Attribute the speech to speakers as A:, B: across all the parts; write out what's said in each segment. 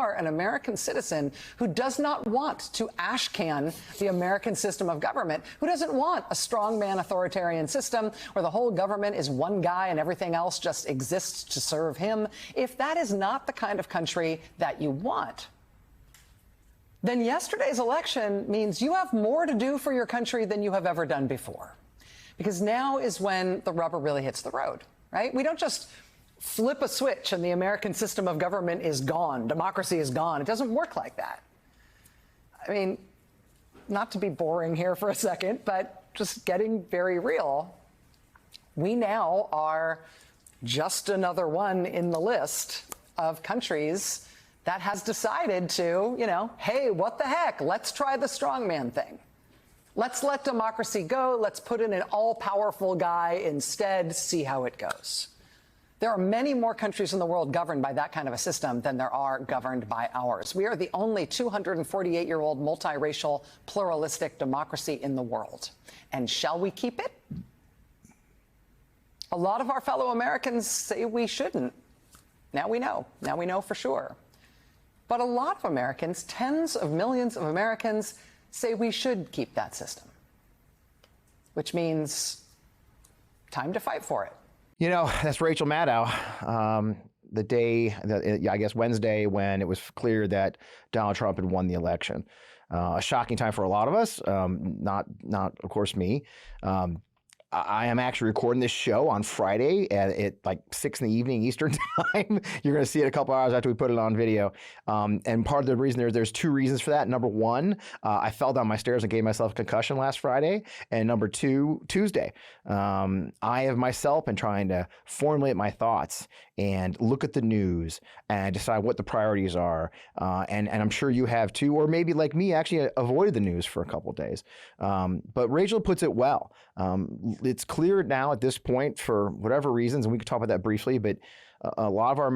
A: are an American citizen who does not want to ashcan the American system of government, who doesn't want a strongman authoritarian system where the whole government is one guy and everything else just exists to serve him, if that is not the kind of country that you want, then yesterday's election means you have more to do for your country than you have ever done before. Because now is when the rubber really hits the road, right? We don't just flip a switch and the American system of government is gone. Democracy is gone. It doesn't work like that. I mean, not to be boring here for a second, but just getting very real. We now are just another one in the list of countries that has decided to, hey, what the heck? Let's try the strongman thing. Let's let democracy go. Let's put in an all-powerful guy instead, see how it goes. There are many more countries in the world governed by that kind of a system than there are governed by ours. We are the only 248-year-old multiracial, pluralistic democracy in the world. And shall we keep it? A lot of our fellow Americans say we shouldn't. Now we know. Now we know for sure. But a lot of Americans, tens of millions of Americans, say we should keep that system, which means time to fight for it.
B: That's Rachel Maddow. The day, I guess Wednesday, when it was clear that Donald Trump had won the election. A shocking time for a lot of us, not of course me. I am actually recording this show on Friday at like 6 in the evening Eastern time. You're going to see it a couple hours after we put it on video. And part of the reason there's two reasons for that. Number one, I fell down my stairs and gave myself a concussion last Friday. And number two, Tuesday, I have myself been trying to formulate my thoughts and look at the news and decide what the priorities are. And I'm sure you have too, or maybe like me, actually avoided the news for a couple of days. But Rachel puts it well. It's clear now at this point, for whatever reasons, and we could talk about that briefly, but a lot of our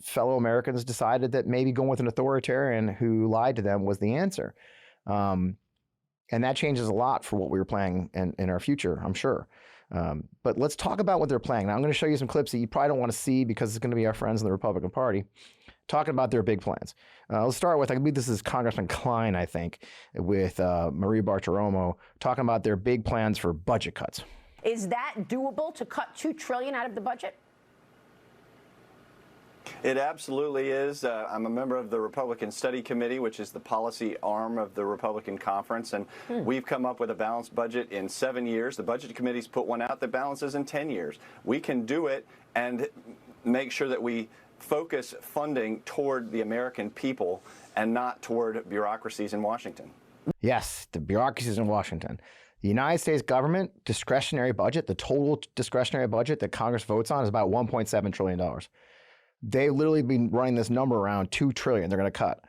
B: fellow Americans decided that maybe going with an authoritarian who lied to them was the answer. And that changes a lot for what we were planning in our future, I'm sure. But let's talk about what they're planning. Now, I'm going to show you some clips that you probably don't want to see because it's going to be our friends in the Republican Party talking about their big plans. Let's start with, I believe this is Congressman Klein, I think, with Marie Bartiromo, talking about their big plans for budget cuts.
C: Is that doable, to cut $2 trillion out of the budget?
D: It absolutely is. I'm a member of the Republican Study Committee, which is the policy arm of the Republican Conference, and we've come up with a balanced budget in 7 years. The Budget Committee's put one out that balances in 10 years. We can do it and make sure that we focus funding toward the American people and not toward bureaucracies in Washington.
B: Yes, the bureaucracies in Washington. The United States government discretionary budget, the total discretionary budget that Congress votes on, is about $1.7 trillion. They've literally been running this number around $2 trillion they're going to cut.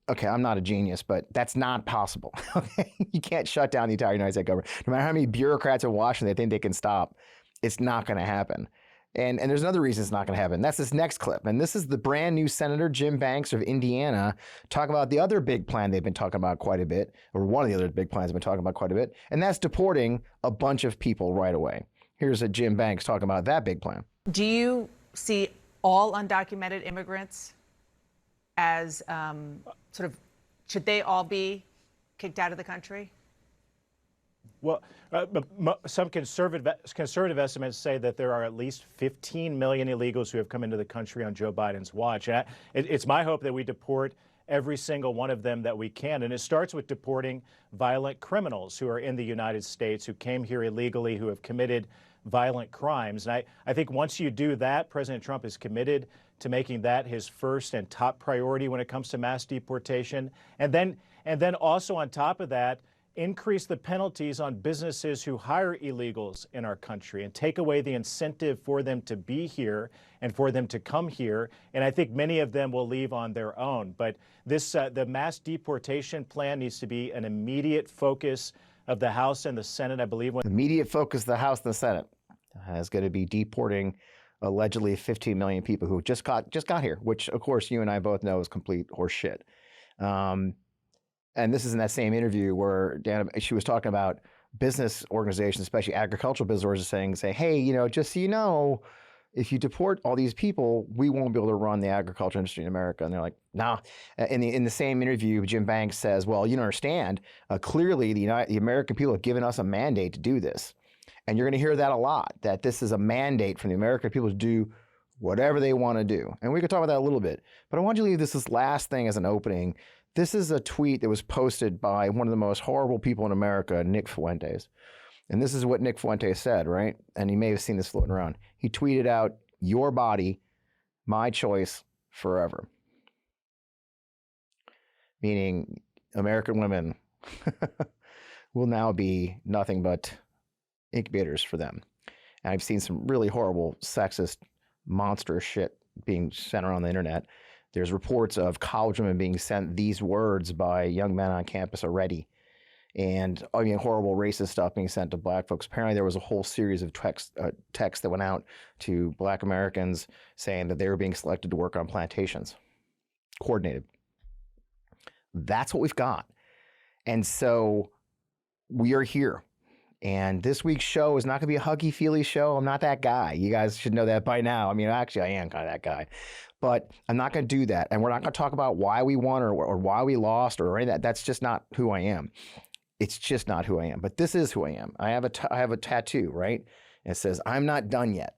B: Okay, I'm not a genius, but that's not possible. Okay? You can't shut down the entire United States government. No matter how many bureaucrats in Washington they think they can stop, it's not going to happen. And there's another reason it's not going to happen. That's this next clip. And this is the brand new Senator Jim Banks of Indiana talking about the other big plan they've been talking about quite a bit, or one of the other big plans they've been talking about quite a bit, and that's deporting a bunch of people right away. Here's a Jim Banks talking about that big plan.
E: Do you see all undocumented immigrants as should they all be kicked out of the country?
F: Well, some conservative estimates say that there are at least 15 million illegals who have come into the country on Joe Biden's watch. And it's my hope that we deport every single one of them that we can. And it starts with deporting violent criminals who are in the United States, who came here illegally, who have committed violent crimes. And I think once you do that, President Trump is committed to making that his first and top priority when it comes to mass deportation. And then also on top of that, increase the penalties on businesses who hire illegals in our country and take away the incentive for them to be here and for them to come here. And I think many of them will leave on their own. But this, the mass deportation plan needs to be an immediate focus of the House and the Senate, I believe.
B: Immediate focus of the House and the Senate is going to be deporting allegedly 15 million people who just got here, which of course you and I both know is complete horseshit. And this is in that same interview where she was talking about business organizations, especially agricultural business organizations, saying, hey, just so you know, if you deport all these people, we won't be able to run the agriculture industry in America. And they're like, nah. In the same interview, Jim Banks says, well, you don't understand. Clearly, the American people have given us a mandate to do this. And you're going to hear that a lot, that this is a mandate from the American people to do whatever they want to do. And we could talk about that a little bit. But I want you to leave this last thing as an opening. This is a tweet that was posted by one of the most horrible people in America, Nick Fuentes. And this is what Nick Fuentes said, right? And you may have seen this floating around. He tweeted out, "Your body, my choice, forever." Meaning American women will now be nothing but incubators for them. And I've seen some really horrible, sexist, monstrous shit being sent around the internet. There's reports of college women being sent these words by young men on campus already. And I mean, horrible racist stuff being sent to black folks. Apparently, there was a whole series of texts that went out to black Americans saying that they were being selected to work on plantations, coordinated. That's what we've got. And so we are here. And this week's show is not going to be a huggy-feely show. I'm not that guy. You guys should know that by now. I mean, actually, I am kind of that guy. But I'm not going to do that. And we're not going to talk about why we won or why we lost or any of that. That's just not who I am. It's just not who I am. But this is who I am. I have a tattoo, right? And it says, "I'm not done yet."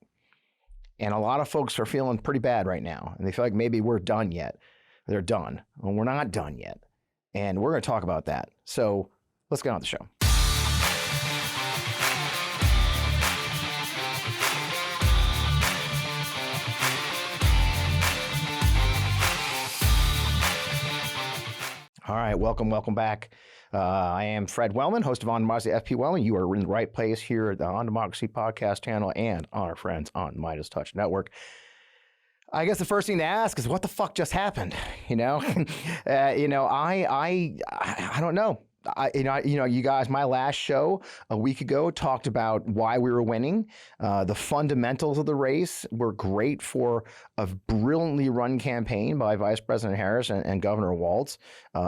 B: And a lot of folks are feeling pretty bad right now. And they feel like maybe we're done yet. They're done. Well, we're not done yet. And we're going to talk about that. So let's get on with the show. All right, welcome back. I am Fred Wellman, host of On Democracy, FP Wellman. You are in the right place here at the On Democracy podcast channel and on our friends on MeidasTouch Network. I guess the first thing to ask is, what the fuck just happened? I don't know. You guys, my last show a week ago talked about why we were winning. The fundamentals of the race were great for a brilliantly run campaign by Vice President Harris and Governor Walz.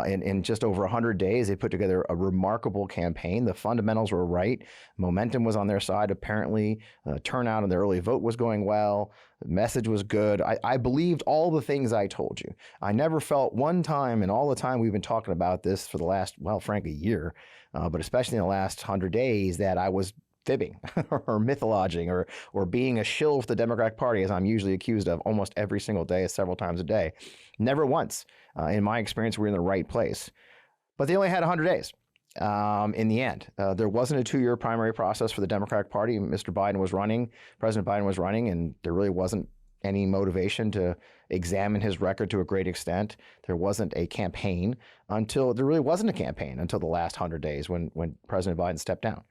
B: In just over 100 days, they put together a remarkable campaign. The fundamentals were right. Momentum was on their side, apparently. Turnout in the early vote was going well. The message was good. I believed all the things I told you. I never felt one time in all the time we've been talking about this for the last, well, frankly, year, but especially in the last 100 days, that I was fibbing or mythologizing or being a shill for the Democratic Party, as I'm usually accused of almost every single day, several times a day. Never once, in my experience, we're in the right place. But they only had 100 days. In the end, there wasn't a 2-year primary process for the Democratic Party. President Biden was running, and there really wasn't any motivation to examine his record to a great extent. There wasn't a campaign until the last 100 days when President Biden stepped down.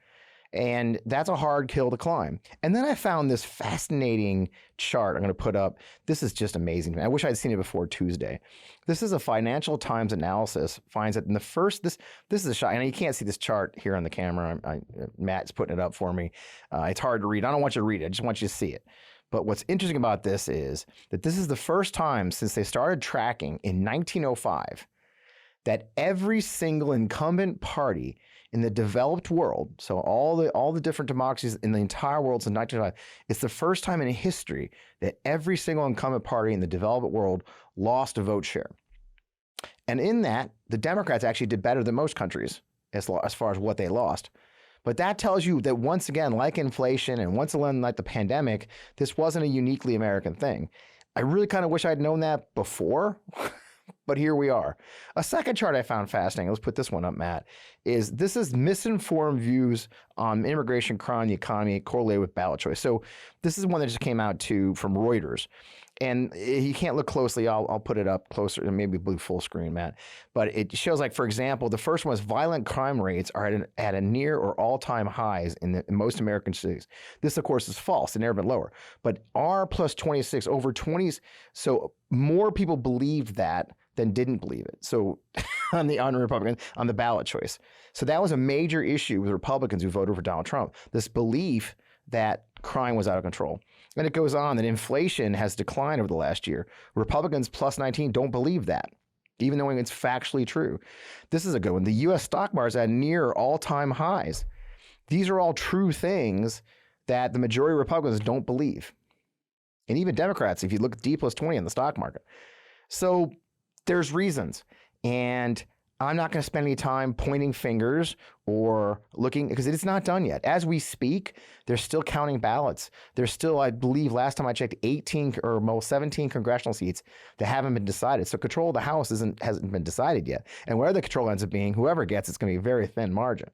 B: And that's a hard hill to climb. And then I found this fascinating chart I'm going to put up. This is just amazing. I wish I'd seen it before Tuesday. This is a Financial Times analysis. Finds that in the first, this is a shot. I know you can't see this chart here on the camera. Matt's putting it up for me. It's hard to read. I don't want you to read it. I just want you to see it. But what's interesting about this is that this is the first time since they started tracking in 1905 that every single incumbent party in the developed world, so all the different democracies in the entire world since 1905, it's the first time in history that every single incumbent party in the developed world lost a vote share. And in that, the Democrats actually did better than most countries as far as what they lost. But that tells you that once again, like inflation and once again, like the pandemic, this wasn't a uniquely American thing. I really kind of wish I'd known that before. But here we are. A second chart I found fascinating, let's put this one up, Matt, this is misinformed views on immigration, crime, the economy correlated with ballot choice. So this is one that just came out from Reuters. And you can't look closely. I'll put it up closer and maybe blue full screen, Matt. But it shows, like, for example, the first one is violent crime rates are at a near or all-time highs in most American cities. This, of course, is false. They've never been lower. But R plus 26, over 20s. So more people believed that than didn't believe it. So on the ballot choice. So that was a major issue with Republicans who voted for Donald Trump. This belief that crime was out of control. And it goes on that inflation has declined over the last year. Republicans plus 19 don't believe that, even though it's factually true. This is a good one. The U.S. stock market is at near all-time highs. These are all true things that the majority of Republicans don't believe. And even Democrats, if you look at D plus 20 in the stock market. So there's reasons. And I'm not going to spend any time pointing fingers or looking, because it's not done yet. As we speak, they're still counting ballots. There's still, I believe, last time I checked, 18 or most 17 congressional seats that haven't been decided. So control of the House hasn't been decided yet. And where the control ends up being, whoever gets, it's going to be a very thin margin.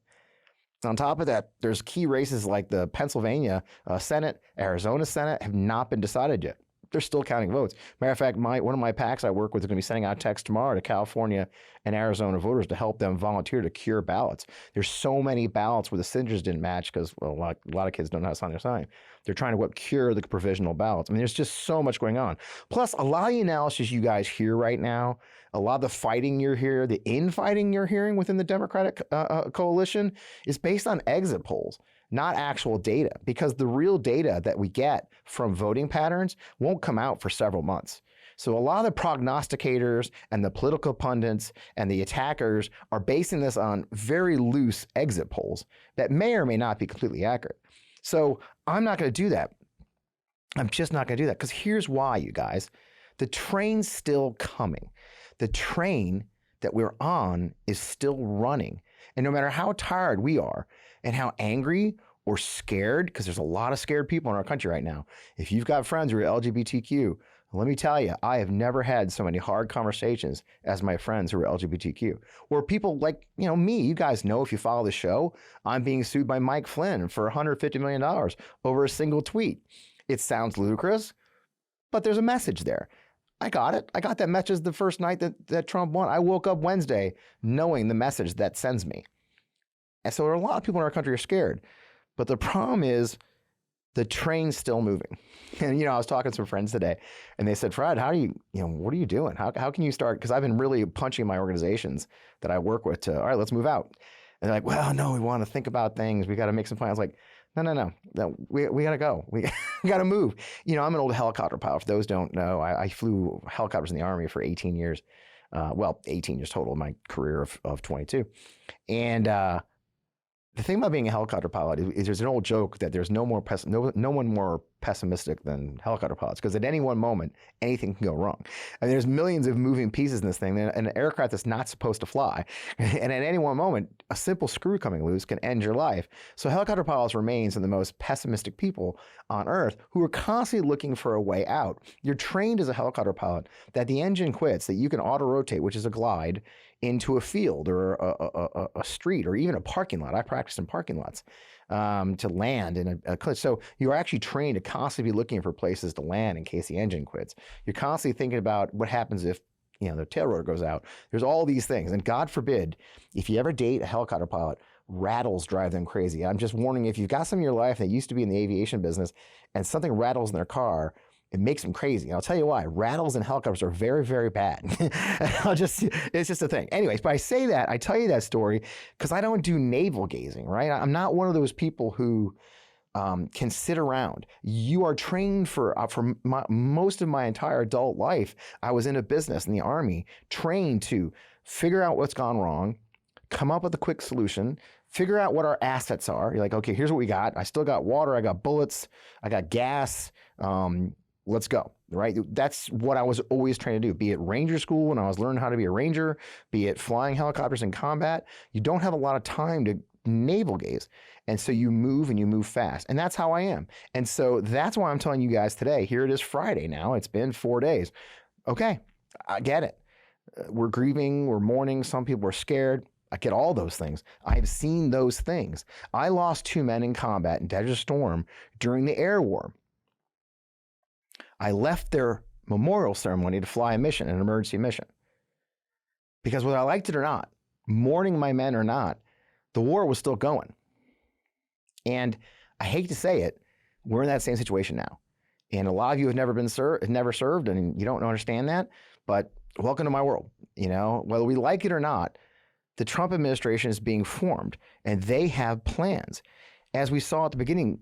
B: On top of that, there's key races like the Pennsylvania Senate, Arizona Senate have not been decided yet. They're still counting votes. Matter of fact, one of my PACs I work with is going to be sending out texts tomorrow to California and Arizona voters to help them volunteer to cure ballots. There's so many ballots where the signatures didn't match because a lot of kids don't know how to sign their sign. They're trying to cure the provisional ballots. I mean, there's just so much going on. Plus, a lot of the analysis you guys hear right now, a lot of the fighting you're hearing, the infighting you're hearing within the Democratic coalition is based on exit polls, not actual data, because the real data that we get from voting patterns won't come out for several months. So a lot of the prognosticators and the political pundits and the attackers are basing this on very loose exit polls that may or may not be completely accurate. So I'm not going to do that. I'm just not going to do that, because here's why, you guys. The train's still coming. The train that we're on is still running. And no matter how tired we are and how angry or scared, because there's a lot of scared people in our country right now. If you've got friends who are LGBTQ, let me tell you, I have never had so many hard conversations as my friends who are LGBTQ. Or people like, me, you guys know if you follow the show, I'm being sued by Mike Flynn for $150 million over a single tweet. It sounds ludicrous, but there's a message there. I got it. I got that message the first night that Trump won. I woke up Wednesday knowing the message that sends me. And so a lot of people in our country are scared. But the problem is the train's still moving. And, I was talking to some friends today and they said, Fred, how do you, what are you doing? How can you start? Because I've been really punching my organizations that I work with to, all right, let's move out. And they're like, well, no, we want to think about things. We got to make some plans. Like, no, we got to go. We got to move. I'm an old helicopter pilot. For those who don't know, I flew helicopters in the Army for 18 years. 18 years total in my career of 22. And the thing about being a helicopter pilot is there's an old joke that there's no one more pessimistic than helicopter pilots, because at any one moment, anything can go wrong. And there's millions of moving pieces in this thing, and an aircraft that's not supposed to fly. And at any one moment, a simple screw coming loose can end your life. So helicopter pilots remain some of the most pessimistic people on Earth who are constantly looking for a way out. You're trained as a helicopter pilot that the engine quits, that you can auto-rotate, which is a glide, into a field or a street or even a parking lot. I practiced in parking lots to land in a cliff. So you're actually trained to constantly be looking for places to land in case the engine quits. You're constantly thinking about what happens if the tail rotor goes out. There's all these things. And God forbid, if you ever date a helicopter pilot, rattles drive them crazy. I'm just warning, if you've got some in your life that used to be in the aviation business and something rattles in their car, it makes them crazy. And I'll tell you why. Rattles in helicopters are very, very bad. It's just a thing. Anyways, but I tell you that story because I don't do navel gazing, right? I'm not one of those people who can sit around. You are trained for most of my entire adult life. I was in a business in the Army, trained to figure out what's gone wrong, come up with a quick solution, figure out what our assets are. You're like, okay, here's what we got. I still got water. I got bullets. I got gas. Let's go, right? That's what I was always trying to do, be it Ranger School when I was learning how to be a Ranger, be it flying helicopters in combat. You don't have a lot of time to navel gaze. And so you move and you move fast. And that's how I am. And so that's why I'm telling you guys today, here it is Friday now. It's been 4 days. Okay, I get it. We're grieving, we're mourning. Some people are scared. I get all those things. I've seen those things. I lost 2 men in combat in Desert Storm during the air war. I left their memorial ceremony to fly a mission, an emergency mission. Because whether I liked it or not, mourning my men or not, the war was still going. And I hate to say it, we're in that same situation now. And a lot of you have never served, and you don't understand that. But welcome to my world. Whether we like it or not, the Trump administration is being formed, and they have plans. as we saw at the beginning,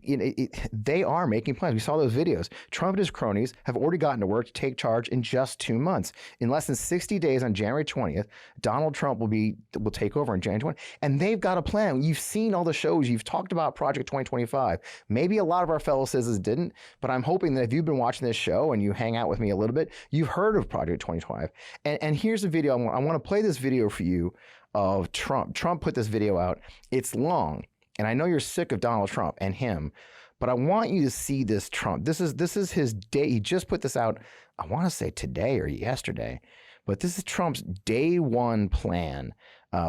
B: they are making plans. We saw those videos. Trump and his cronies have already gotten to work to take charge in just 2 months. In less than 60 days, on January 20th, Donald Trump will take over on January 20th, and they've got a plan. You've seen all the shows. You've talked about Project 2025. Maybe a lot of our fellow citizens didn't, but I'm hoping that if you've been watching this show and you hang out with me a little bit, you've heard of Project 2025. And here's the video. I want to play this video for you of Trump. Trump put this video out. It's long. And I know you're sick of Donald Trump and him, but I want you to see this Trump. This is his day. He just put this out, I want to say today or yesterday, but this is Trump's day one plan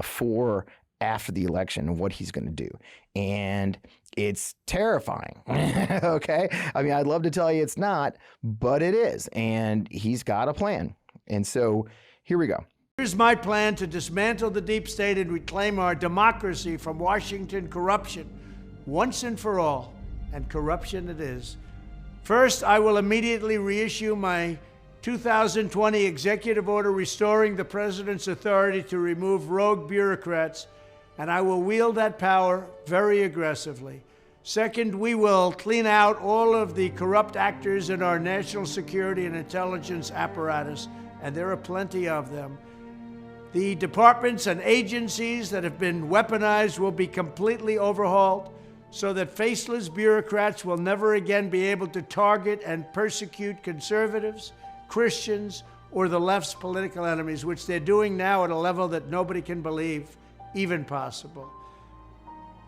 B: for after the election and what he's going to do. And it's terrifying. Okay. I mean, I'd love to tell you it's not, but it is. And he's got a plan. And so here we go.
G: Here's my plan to dismantle the deep state and reclaim our democracy from Washington corruption once and for all, and corruption it is. First, I will immediately reissue my 2020 executive order restoring the president's authority to remove rogue bureaucrats, and I will wield that power very aggressively. Second, we will clean out all of the corrupt actors in our national security and intelligence apparatus, and there are plenty of them. The departments and agencies that have been weaponized will be completely overhauled so that faceless bureaucrats will never again be able to target and persecute conservatives, Christians, or the left's political enemies, which they're doing now at a level that nobody can believe even possible.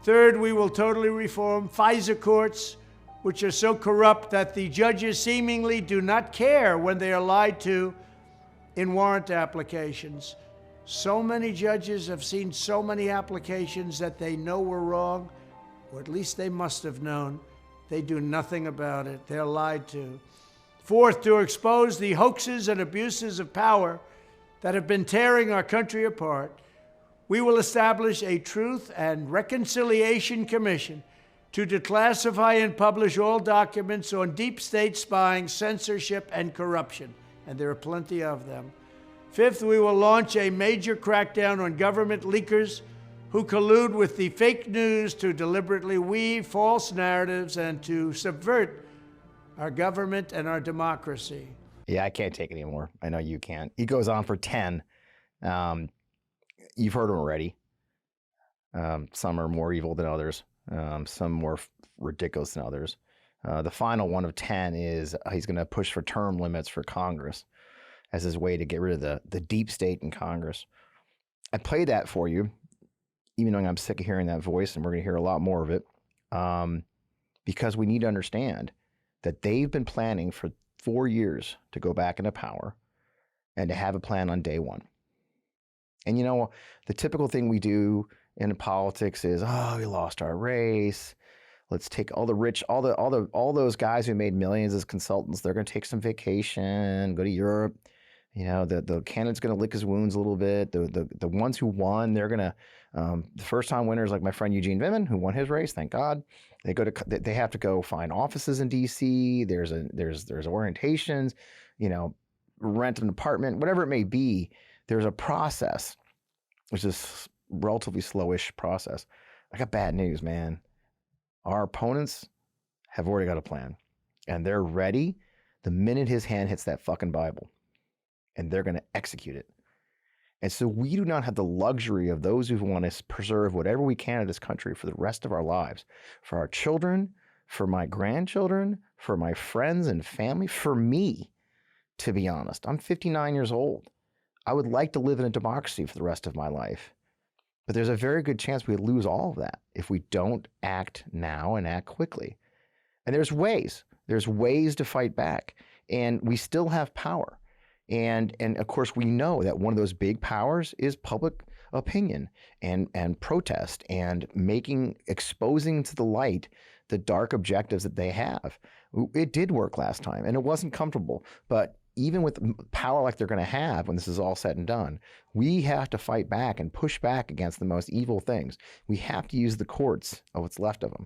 G: Third, we will totally reform FISA courts, which are so corrupt that the judges seemingly do not care when they are lied to in warrant applications. So many judges have seen so many applications that they know were wrong, or at least they must have known. They do nothing about it. They're lied to. Fourth, to expose the hoaxes and abuses of power that have been tearing our country apart, we will establish a Truth and Reconciliation Commission to declassify and publish all documents on deep state spying, censorship, and corruption, and there are plenty of them. Fifth, we will launch a major crackdown on government leakers who collude with the fake news to deliberately weave false narratives and to subvert our government and our democracy.
B: Yeah, I can't take it anymore. I know you can't. He goes on for 10. You've heard him already. Some are more evil than others. Some more ridiculous than others. The final one of 10 is he's going to push for term limits for Congress as his way to get rid of the deep state in Congress. I played that for you, even though I'm sick of hearing that voice, and we're going to hear a lot more of it, because we need to understand that they've been planning for 4 years to go back into power and to have a plan on day one. And you know, the typical thing we do in politics is, oh, we lost our race. Let's take all the rich, all those guys who made millions as consultants. They're going to take some vacation, go to Europe. You know, the candidate's going to lick his wounds a little bit. The ones who won, they're going to the first time winners, like my friend Eugene Vindman, who won his race, thank God. They have to go find offices in D.C. There's orientations, you know, rent an apartment, whatever it may be. There's a process, which is relatively slowish process. I got bad news, man. Our opponents have already got a plan, and they're ready the minute his hand hits that fucking Bible, and they're going to execute it. And so we do not have the luxury of those who want to preserve whatever we can of this country for the rest of our lives, for our children, for my grandchildren, for my friends and family, for me, to be honest. I'm 59 years old. I would like to live in a democracy for the rest of my life. But there's a very good chance we lose all of that if we don't act now and act quickly. And there's ways to fight back. And we still have power. And of course, we know that one of those big powers is public opinion and protest and exposing to the light the dark objectives that they have. It did work last time, and it wasn't comfortable. But even with power like they're going to have when this is all said and done, we have to fight back and push back against the most evil things. We have to use the courts of what's left of them.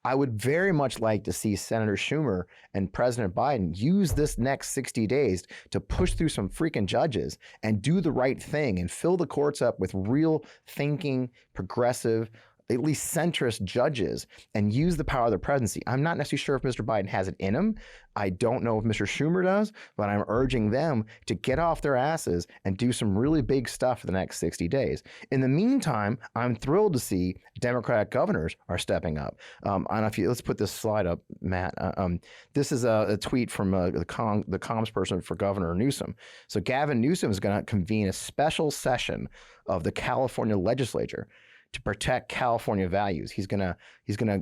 B: I would very much like to see Senator Schumer and President Biden use this next 60 days to push through some freaking judges and do the right thing and fill the courts up with real thinking, progressive, at least centrist judges and use the power of their presidency. I'm not necessarily sure if Mr. Biden has it in him. I don't know if Mr. Schumer does, but I'm urging them to get off their asses and do some really big stuff for the next 60 days. In the meantime, I'm thrilled to see Democratic governors are stepping up. Let's put this slide up, Matt. This is a tweet from the comms person for Governor Newsom. So Gavin Newsom is going to convene a special session of the California legislature to protect California values. He's gonna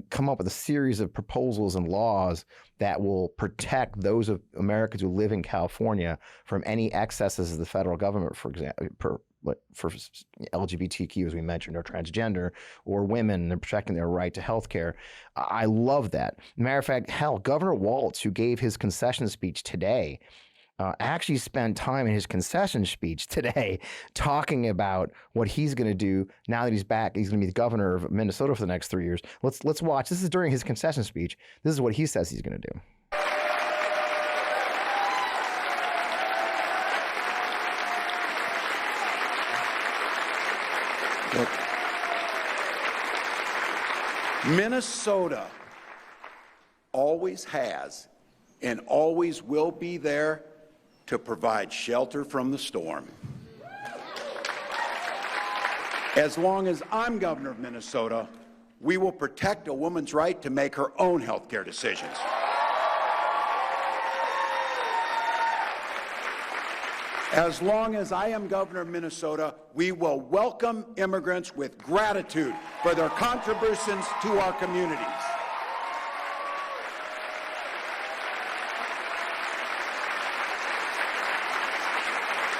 B: come up with a series of proposals and laws that will protect those of Americans who live in California from any excesses of the federal government, for example, for LGBTQ, as we mentioned, or transgender, or women, and protecting their right to health care. I love that. Matter of fact, hell, Governor Walz, who gave his concession speech today, actually spent time in his concession speech today talking about what he's going to do now that he's back. He's going to be the governor of Minnesota for the next 3 years. Let's watch. This is during his concession speech. This is what he says he's going to do.
H: Look, Minnesota always has and always will be there to provide shelter from the storm. As long as I'm governor of Minnesota, we will protect a woman's right to make her own health care decisions. As long as I am governor of Minnesota, we will welcome immigrants with gratitude for their contributions to our communities.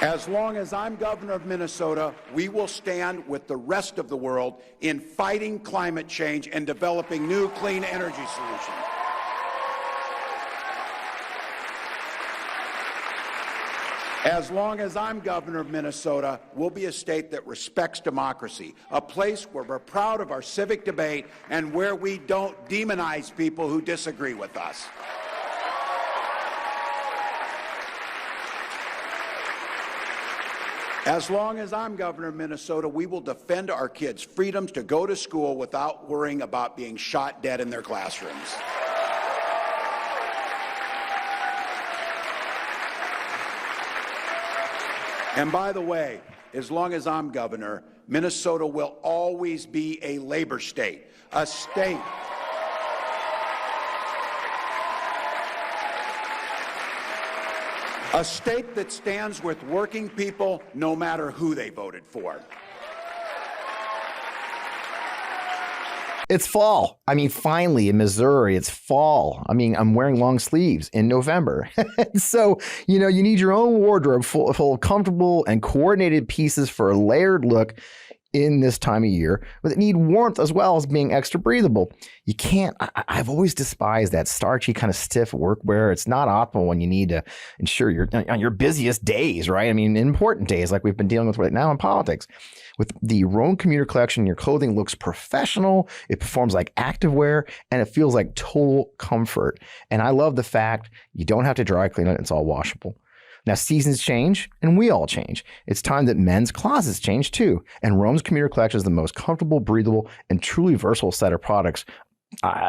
H: As long as I'm governor of Minnesota, we will stand with the rest of the world in fighting climate change and developing new clean energy solutions. As long as I'm governor of Minnesota, we'll be a state that respects democracy, a place where we're proud of our civic debate and where we don't demonize people who disagree with us. As long as I'm governor of Minnesota, we will defend our kids' freedoms to go to school without worrying about being shot dead in their classrooms. And by the way, as long as I'm governor, Minnesota will always be a labor state, a state that stands with working people no matter who they voted for.
B: It's fall. I mean, finally in Missouri, it's fall. I mean, I'm wearing long sleeves in November. So, you need your own wardrobe full of comfortable and coordinated pieces for a layered look in this time of year, but it need warmth as well as being extra breathable. You can't, I've always despised that starchy kind of stiff workwear. It's not optimal when you need to ensure you're on your busiest days, right? I mean, important days like we've been dealing with right now in politics. With the Roan Commuter Collection, your clothing looks professional, it performs like activewear, and it feels like total comfort. And I love the fact you don't have to dry clean it, it's all washable. Now, seasons change, and we all change. It's time that men's closets change too. And Roan's Commuter Collection is the most comfortable, breathable, and truly versatile set of products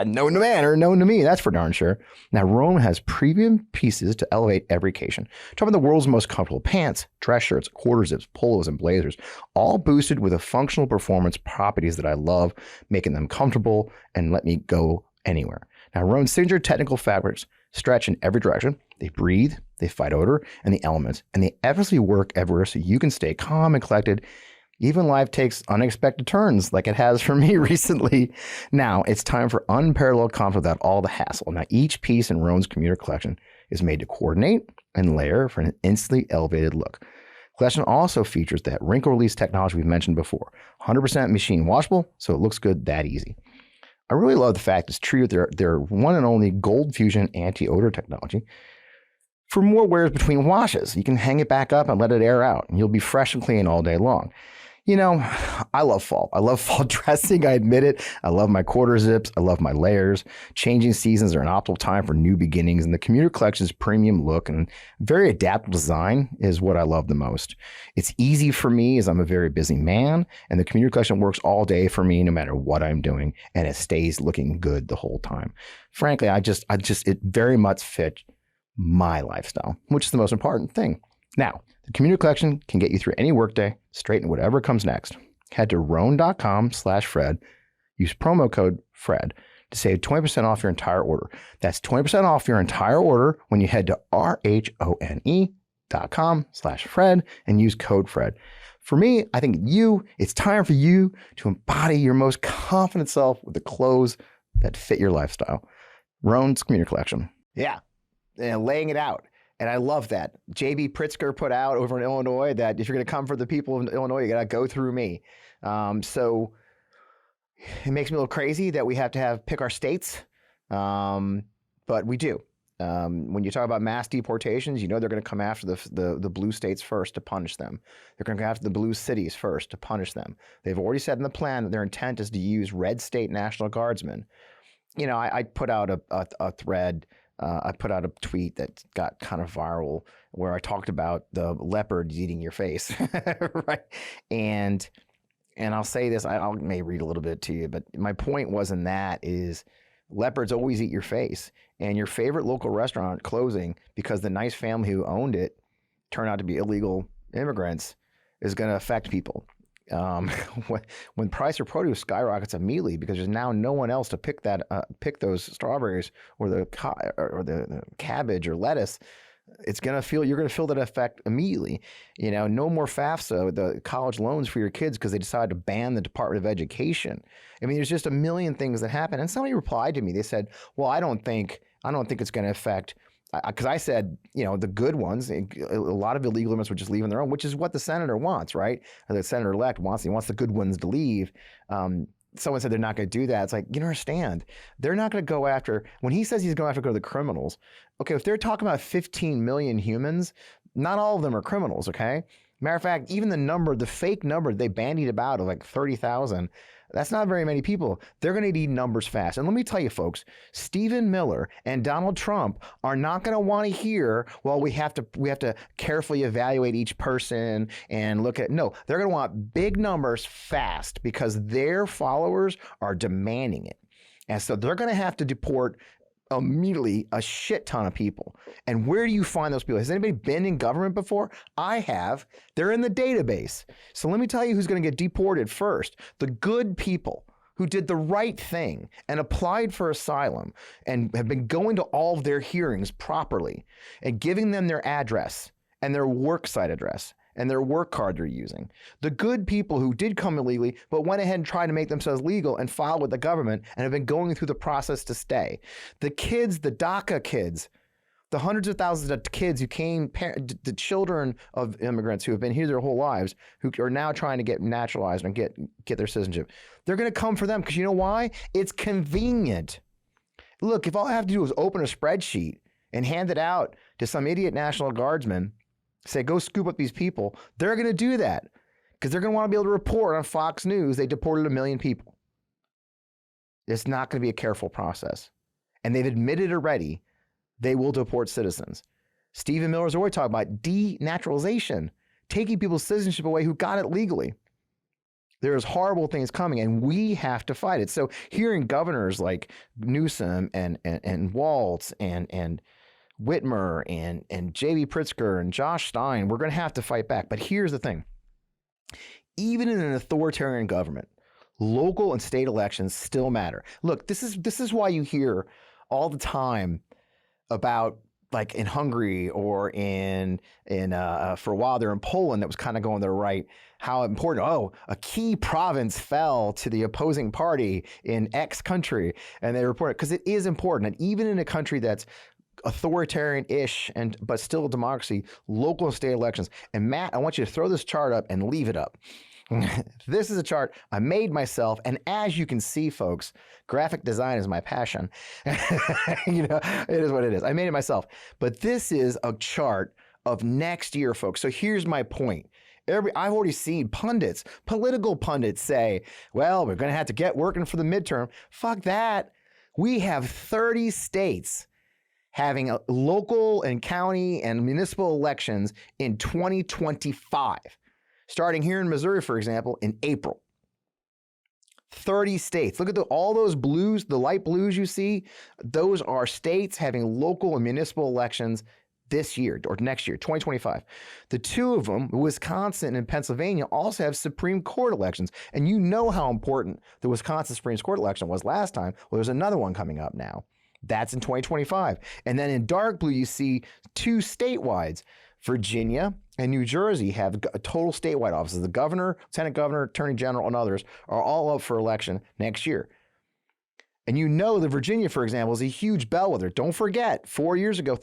B: known to man or known to me, that's for darn sure. Now, Roan has premium pieces to elevate every occasion. Talking about the world's most comfortable pants, dress shirts, quarter zips, polos, and blazers, all boosted with the functional performance properties that I love, making them comfortable and let me go anywhere. Now, Roan's signature technical fabrics stretch in every direction. They breathe, they fight odor and the elements, and they effortlessly work everywhere so you can stay calm and collected. Even life takes unexpected turns like it has for me recently. Now it's time for unparalleled comfort without all the hassle. Now each piece in Roan's Commuter Collection is made to coordinate and layer for an instantly elevated look. Collection also features that wrinkle release technology we've mentioned before. 100% machine washable, so it looks good that easy. I really love the fact it's true to their one and only Gold Fusion anti-odor technology. For more wears between washes, you can hang it back up and let it air out, and you'll be fresh and clean all day long. You know, I love fall. I love fall dressing. I admit it. I love my quarter zips. I love my layers. Changing seasons are an optimal time for new beginnings, and the Commuter Collection's premium look and very adaptable design is what I love the most. It's easy for me as I'm a very busy man, and the Commuter Collection works all day for me no matter what I'm doing, and it stays looking good the whole time. Frankly, it very much fit my lifestyle, which is the most important thing. Now, the Commuter Collection can get you through any workday, straight in whatever comes next. Head to roan.com/Fred. Use promo code FRED to save 20% off your entire order. That's 20% off your entire order when you head to RHONE.com/Fred and use code FRED. For me, I think it's time for you to embody your most confident self with the clothes that fit your lifestyle. Roan's Commuter Collection. Yeah, laying it out. And I love that. J.B. Pritzker put out over in Illinois that if you're going to come for the people of Illinois, you got to go through me. So it makes me a little crazy that we have to pick our states, but we do. When you talk about mass deportations, you know they're going to come after the blue states first to punish them. They're going to go after the blue cities first to punish them. They've already said in the plan that their intent is to use red state National Guardsmen. You know, I put out a thread. I put out a tweet that got kind of viral where I talked about the leopards eating your face, right? And I'll say this, I may read a little bit to you, but my point wasn't that is leopards always eat your face, and your favorite local restaurant closing because the nice family who owned it turned out to be illegal immigrants is going to affect people. When price of produce skyrockets immediately because there's now no one else to pick those strawberries or the cabbage or lettuce, you're gonna feel that effect immediately. You know, no more FAFSA, the college loans for your kids because they decided to ban the Department of Education. I mean, there's just a million things that happen. And somebody replied to me. They said, "Well, I don't think it's going to affect." Because I said, you know, the good ones, a lot of illegal immigrants would just leave on their own, which is what the senator wants, right? Or the senator-elect wants. He wants the good ones to leave. Someone said they're not going to do that. It's like, you don't understand. They're not going to go after, when he says he's going to go to the criminals, okay, if they're talking about 15 million humans, not all of them are criminals, okay? Matter of fact, even the fake number they bandied about of like 30,000, that's not very many people. They're going to need numbers fast. And let me tell you, folks, Stephen Miller and Donald Trump are not going to want to hear, well, we have to carefully evaluate each person and look at, no, they're going to want big numbers fast because their followers are demanding it. And so they're going to have to deport immediately a shit ton of people. And where do you find those people? Has anybody been in government before? I have. They're in the database. So let me tell you who's going to get deported first. The good people who did the right thing and applied for asylum and have been going to all of their hearings properly and giving them their address and their work site address and their work card they're using. The good people who did come illegally but went ahead and tried to make themselves legal and filed with the government and have been going through the process to stay. The kids, the DACA kids, the hundreds of thousands of kids who came, the children of immigrants who have been here their whole lives, who are now trying to get naturalized and get their citizenship. They're going to come for them because you know why? It's convenient. Look, if all I have to do is open a spreadsheet and hand it out to some idiot National Guardsman, say, go scoop up these people, they're going to do that because they're going to want to be able to report on Fox News they deported 1 million people. It's not going to be a careful process. And they've admitted already they will deport citizens. Stephen Miller's already talking about denaturalization, taking people's citizenship away who got it legally. There's horrible things coming, and we have to fight it. So hearing governors like Newsom and Waltz and Whitmer and J.B. Pritzker and Josh Stein, we're going to have to fight back. But here's the thing. Even in an authoritarian government, local and state elections still matter. Look, this is why you hear all the time about, like in Hungary or in for a while there in Poland that was kind of going to the right, how important, a key province fell to the opposing party in X country. And they report it because it is important. And even in a country that's authoritarian-ish but still a democracy, local and state elections. And Matt, I want you to throw this chart up and leave it up. This is a chart I made myself, and as you can see, folks, graphic design is my passion. You know, it is what it is. I made it myself. But this is a chart of next year, folks. So here's my point. I've already seen pundits, political pundits say, well, we're going to have to get working for the midterm. Fuck that. We have 30 states having a local and county and municipal elections in 2025, starting here in Missouri, for example, in April. 30 states. Look at all those blues, the light blues you see. Those are states having local and municipal elections this year or next year, 2025. The two of them, Wisconsin and Pennsylvania, also have Supreme Court elections. And you know how important the Wisconsin Supreme Court election was last time. Well, there's another one coming up now. That's in 2025. And then in dark blue, you see two statewides. Virginia and New Jersey have total statewide offices. The governor, lieutenant governor, attorney general, and others are all up for election next year. And you know that Virginia, for example, is a huge bellwether. Don't forget, 3 years ago,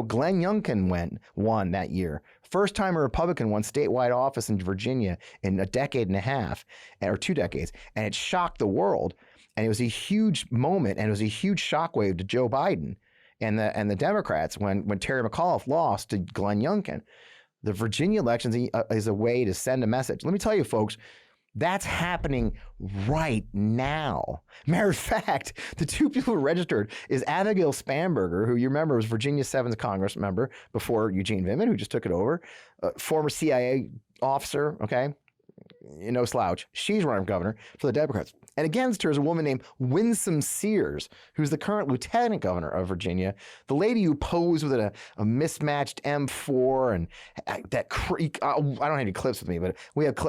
B: Glenn Youngkin won that year. First time a Republican won statewide office in Virginia in a decade and a half, or 2 decades, and it shocked the world. And it was a huge moment, and it was a huge shockwave to Joe Biden and the Democrats when Terry McAuliffe lost to Glenn Youngkin. The Virginia elections is a way to send a message. Let me tell you, folks, that's happening right now. Matter of fact, the two people who registered is Abigail Spanberger, who you remember was Virginia 7th Congress member before Eugene Vindman, who just took it over, former CIA officer, okay? No slouch. She's running for governor for the Democrats. And against her is a woman named Winsome Sears, who's the current lieutenant governor of Virginia. The lady who posed with a mismatched M4 and that I don't have any clips with me, but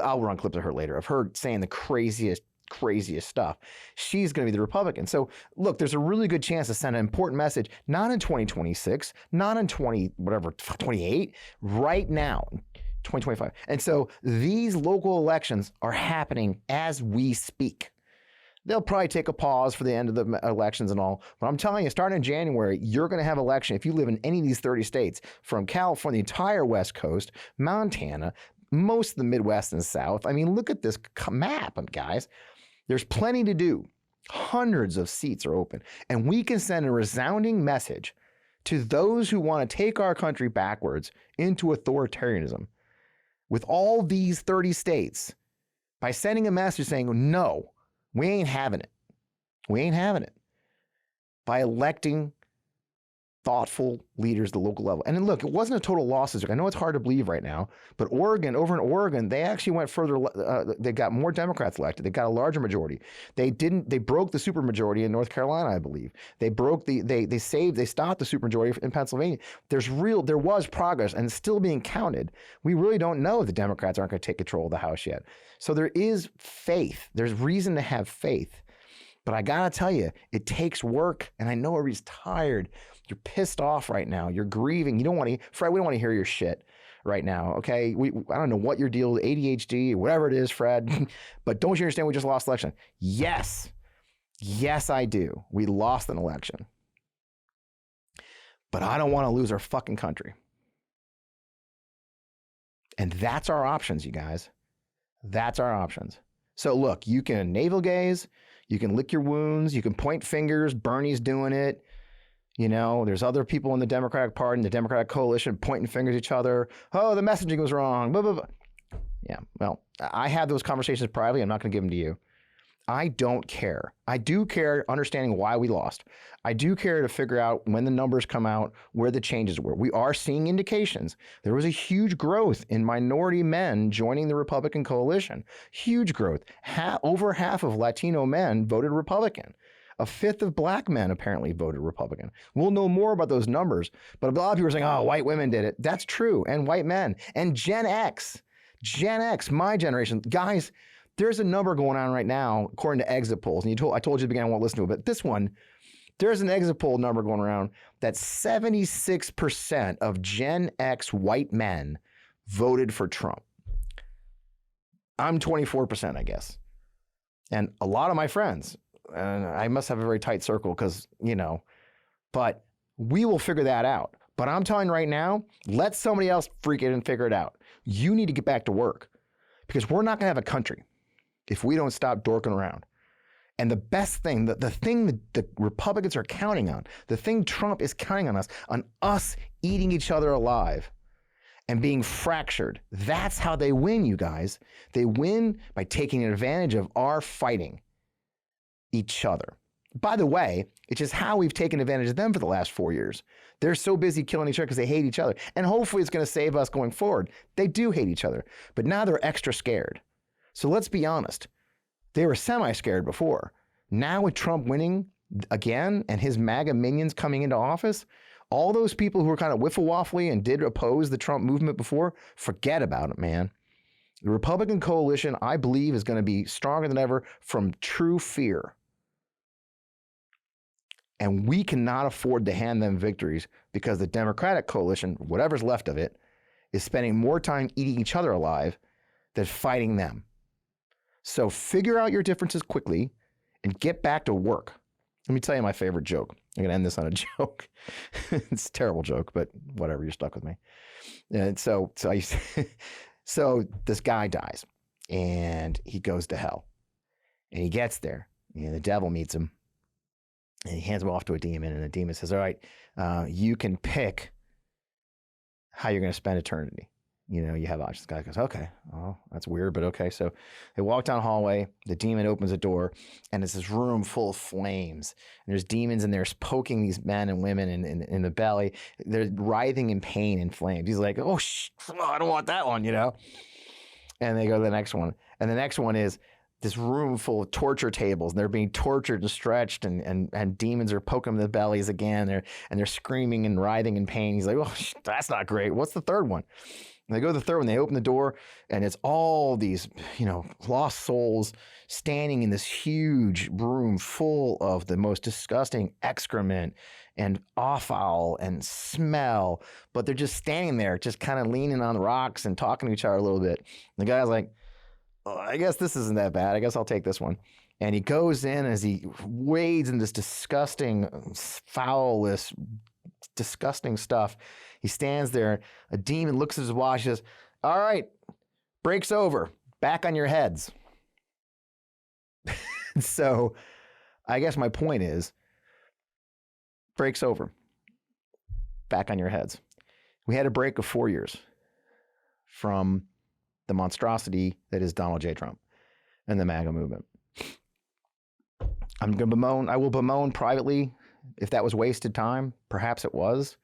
B: I'll run clips of her later, of her saying the craziest stuff. She's going to be the Republican. So look, there's a really good chance to send an important message, not in 2026, not in 28, right now. 2025. And so these local elections are happening as we speak. They'll probably take a pause for the end of the elections and all. But I'm telling you, starting in January, you're going to have election if you live in any of these 30 states, from California, the entire West Coast, Montana, most of the Midwest and South. I mean, look at this map, guys. There's plenty to do. Hundreds of seats are open. And we can send a resounding message to those who want to take our country backwards into authoritarianism with all these 30 states by sending a message saying, no, we ain't having it. We ain't having it. By electing thoughtful leaders at the local level. And then look, it wasn't a total loss. I know it's hard to believe right now, but over in Oregon, they actually went further. They got more Democrats elected. They got a larger majority. They broke the supermajority in North Carolina, I believe. They stopped the supermajority in Pennsylvania. There was progress, and it's still being counted. We really don't know if the Democrats aren't going to take control of the House yet. So there is faith. There's reason to have faith. But I got to tell you, it takes work, and I know everybody's tired. You're pissed off right now. You're grieving. You don't want to, Fred, we don't want to hear your shit right now, okay? I don't know what your deal with ADHD or whatever it is, Fred, but don't you understand we just lost the election? Yes. Yes, I do. We lost an election. But I don't want to lose our fucking country. And that's our options, you guys. That's our options. So look, you can navel gaze, you can lick your wounds, you can point fingers, Bernie's doing it. You know, there's other people in the Democratic Party, in the Democratic coalition, pointing fingers at each other. Oh, the messaging was wrong. Blah, blah, blah. Yeah, well, I had those conversations privately. I'm not going to give them to you. I don't care. I do care understanding why we lost. I do care to figure out when the numbers come out, where the changes were. We are seeing indications. There was a huge growth in minority men joining the Republican coalition. Huge growth. Over half of Latino men voted Republican. A fifth of black men apparently voted Republican. We'll know more about those numbers, but a lot of people are saying, oh, white women did it. That's true, and white men. And Gen X, my generation. Guys, there's a number going on right now, according to exit polls, and I told you at the beginning I won't listen to it, but this one, there's an exit poll number going around that 76% of Gen X white men voted for Trump. I'm 24%, I guess. And a lot of my friends, and I must have a very tight circle because, but we will figure that out. But I'm telling you right now, let somebody else freak it and figure it out. You need to get back to work because we're not going to have a country if we don't stop dorking around. And the best thing, the thing that the Republicans are counting on, the thing Trump is counting on us eating each other alive and being fractured. That's how they win, you guys. They win by taking advantage of our fighting each other. By the way, it's just how we've taken advantage of them for the last 4 years. They're so busy killing each other because they hate each other. And hopefully it's going to save us going forward. They do hate each other, but now they're extra scared. So let's be honest. They were semi-scared before. Now with Trump winning again and his MAGA minions coming into office, all those people who were kind of wiffle-waffly and did oppose the Trump movement before, forget about it, man. The Republican coalition, I believe, is going to be stronger than ever from true fear. And we cannot afford to hand them victories because the Democratic coalition, whatever's left of it, is spending more time eating each other alive than fighting them. So figure out your differences quickly and get back to work. Let me tell you my favorite joke. I'm going to end this on a joke. It's a terrible joke, but whatever, you're stuck with me. And so this guy dies and he goes to hell and he gets there and the devil meets him. And he hands him off to a demon, and the demon says, all right, you can pick how you're going to spend eternity. You know, you have options. The guy goes, okay, oh, that's weird, but okay. So they walk down the hallway. The demon opens a door, and it's this room full of flames. And there's demons in there poking these men and women in the belly. They're writhing in pain and flames. He's like, oh, I don't want that one, you know? And they go to the next one. And the next one is this room full of torture tables, and they're being tortured and stretched, and demons are poking them in the bellies again. And they're screaming and writhing in pain. He's like, oh, that's not great. What's the third one? And they go to the third one. They open the door, and it's all these, lost souls standing in this huge room full of the most disgusting excrement and offal and smell. But they're just standing there, just kind of leaning on the rocks and talking to each other a little bit. And the guy's like, oh, I guess this isn't that bad. I guess I'll take this one. And he goes in as he wades in this disgusting, foul-less, disgusting stuff. He stands there. A demon looks at his watch and says, all right, break's over. Back on your heads. So I guess my point is, break's over. Back on your heads. We had a break of 4 years from the monstrosity that is Donald J. Trump and the MAGA movement. I'm going to bemoan. I will bemoan privately if that was wasted time. Perhaps it was,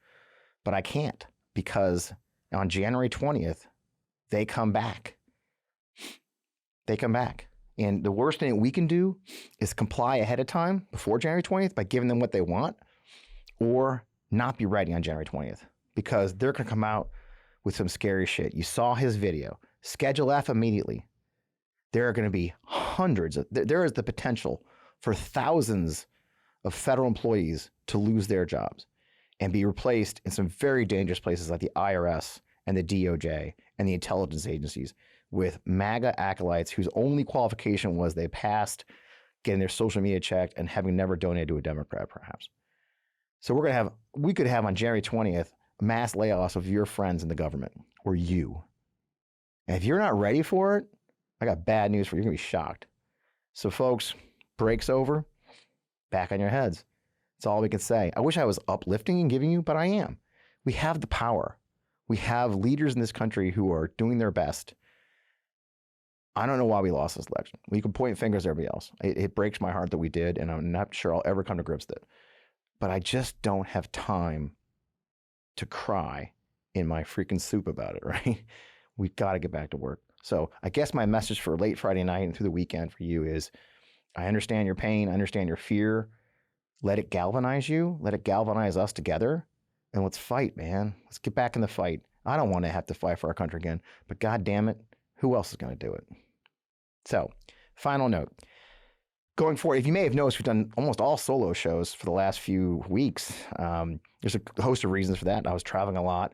B: but I can't, because on January 20th, they come back. They come back. And the worst thing that we can do is comply ahead of time before January 20th by giving them what they want, or not be ready on January 20th, because they're going to come out with some scary shit. You saw his video. Schedule F immediately. There are going to be there is the potential for thousands of federal employees to lose their jobs and be replaced in some very dangerous places like the IRS and the DOJ and the intelligence agencies with MAGA acolytes whose only qualification was they passed getting their social media checked and having never donated to a Democrat, perhaps. So we could have on January 20th mass layoffs of your friends in the government, or you. And if you're not ready for it, I got bad news for you. You're going to be shocked. So folks, break's over. Back on your heads. That's all we can say. I wish I was uplifting and giving you, but I am. We have the power. We have leaders in this country who are doing their best. I don't know why we lost this election. We can point fingers at everybody else. It breaks my heart that we did, and I'm not sure I'll ever come to grips with it. But I just don't have time to cry in my freaking soup about it, right? We've got to get back to work. So I guess my message for late Friday night and through the weekend for you is, I understand your pain. I understand your fear. Let it galvanize you. Let it galvanize us together. And let's fight, man. Let's get back in the fight. I don't want to have to fight for our country again, but God damn it, who else is going to do it? So, final note. Going forward, if you may have noticed, we've done almost all solo shows for the last few weeks. There's a host of reasons for that. I was traveling a lot.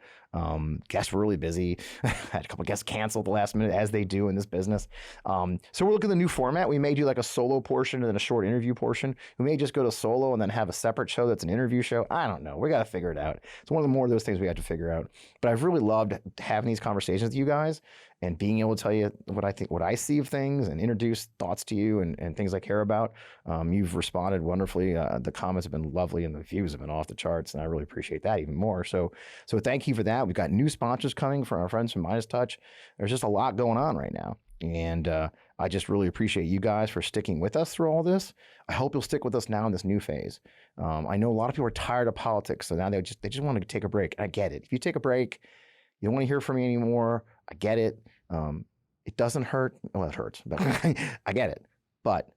B: Guests were really busy. Had a couple of guests canceled the last minute, as they do in this business. So we're looking at the new format. We may do like a solo portion and then a short interview portion. We may just go to solo and then have a separate show that's an interview show. I don't know. We got to figure it out. It's one of the more of those things we have to figure out. But I've really loved having these conversations with you guys and being able to tell you what I think, what I see of things, and introduce thoughts to you and things I care about. You've responded wonderfully. The comments have been lovely and the views have been off the charts, and I really really appreciate that even more. So thank you for that. We've got new sponsors coming from our friends from MeidasTouch. There's just a lot going on right now. And I just really appreciate you guys for sticking with us through all this. I hope you'll stick with us now in this new phase. I know a lot of people are tired of politics, so now they just want to take a break. I get it. If you take a break, you don't want to hear from me anymore. I get it. It doesn't hurt. Well, it hurts, but I get it. But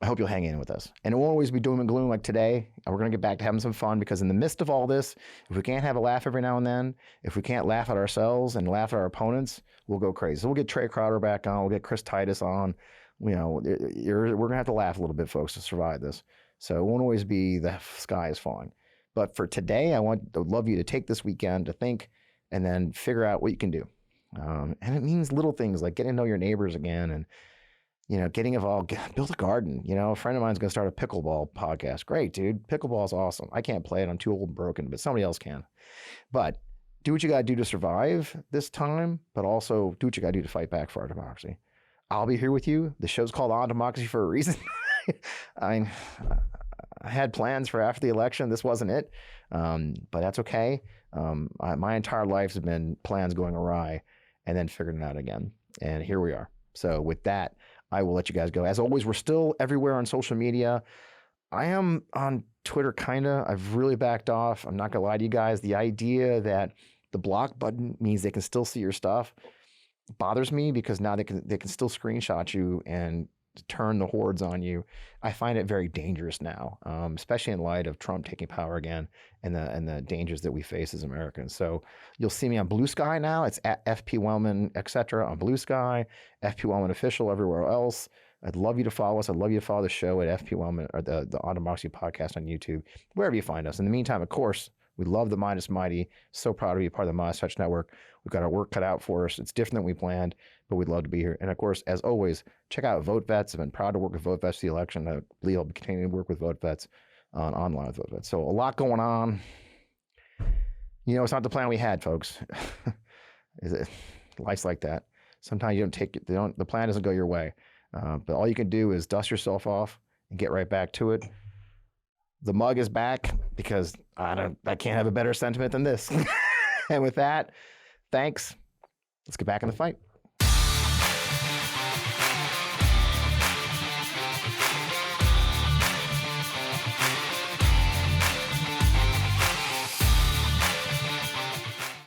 B: I hope you'll hang in with us. And it won't always be doom and gloom like today. We're going to get back to having some fun, because in the midst of all this, if we can't have a laugh every now and then, if we can't laugh at ourselves and laugh at our opponents, we'll go crazy. So we'll get Trey Crowder back on. We'll get Chris Titus on. We're going to have to laugh a little bit, folks, to survive this. So it won't always be the sky is falling. But for today, I would love you to take this weekend to think and then figure out what you can do. And it means little things like getting to know your neighbors again, and getting involved, build a garden. A friend of mine's going to start a pickleball podcast. Great, dude. Pickleball is awesome. I can't play it. I'm too old and broken, but somebody else can. But do what you got to do to survive this time, but also do what you got to do to fight back for our democracy. I'll be here with you. The show's called On Democracy for a reason. I had plans for after the election. This wasn't it, but that's okay. My entire life has been plans going awry and then figuring it out again. And here we are. So with that, I will let you guys go. As always, we're still everywhere on social media. I am on Twitter, kinda. I've really backed off. I'm not gonna lie to you guys. The idea that the block button means they can still see your stuff bothers me, because now they can still screenshot you and turn the hordes on you. I find it very dangerous now, especially in light of Trump taking power again and the dangers that we face as Americans. So you'll see me on Blue Sky now. It's at FP Wellman, etc. on Blue Sky, FP Wellman Official everywhere else. I'd love you to follow us. I'd love you to follow the show at FP Wellman, or the On Democracy podcast on YouTube, wherever you find us. In the meantime, of course, we love the Midas Mighty. So proud to be part of the MeidasTouch network. We've got our work cut out for us. It's different than we planned, but we'd love to be here. And of course, as always, check out Vote Vets. I've been proud to work with Vote Vets for the election. Lee will be continuing to work with Vote Vets online with Vote Vets. So a lot going on. It's not the plan we had, folks. Life's like that. Sometimes you don't take it. The plan doesn't go your way. But all you can do is dust yourself off and get right back to it. The mug is back, because I can't have a better sentiment than this. And with that, thanks. Let's get back in the fight.